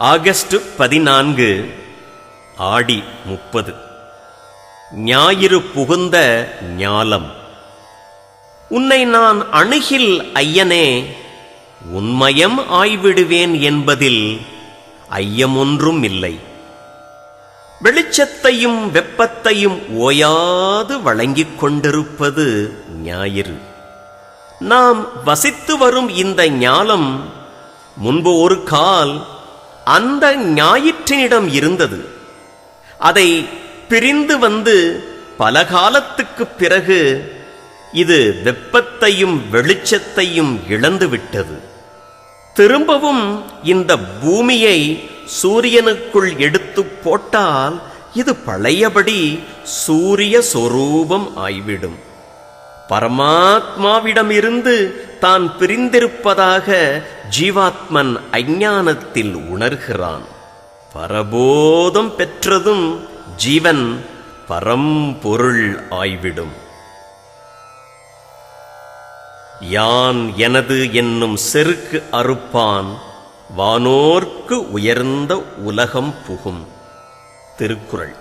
August 14 ஆடி 30 ஞாயிறு புகுந்த ஞாலம். உன்னை நான் அணுகில் ஐயனே, உன்மயம் ஆய்விடுவேன் என்பதில் ஐயமொன்றும் இல்லை. வெளிச்சத்தையும் வெப்பத்தையும் ஓயாது வழங்கிக் கொண்டிருப்பது ஞாயிறு. நாம் வசித்து வரும் இந்த ஞாலம் முன்பு ஒரு கால் அந்த ஞாயிற்றினிடம் இருந்தது. அதை பிரிந்து வந்து பல காலத்துக்குப் பிறகு இது வெப்பத்தையும் வெளிச்சத்தையும் இழந்துவிட்டது. திரும்பவும் இந்த பூமியை சூரியனுக்குள் எடுத்துப் போட்டால் இது பழையபடி சூரிய சொரூபம் ஆய்விடும். பரமாத்மாவிடமிருந்து தான் பிரிந்திருப்பதாக ஜீவாத்மன் அஞ்ஞானத்தில் உணர்கிறான். பரபோதம் பெற்றதும் ஜீவன் பரம்பொருள் ஆய்விடும். யான் எனது என்னும் செருக்கு அறுப்பான், வானோர்க்கு உயர்ந்த உலகம் புகும். திருக்குறள்.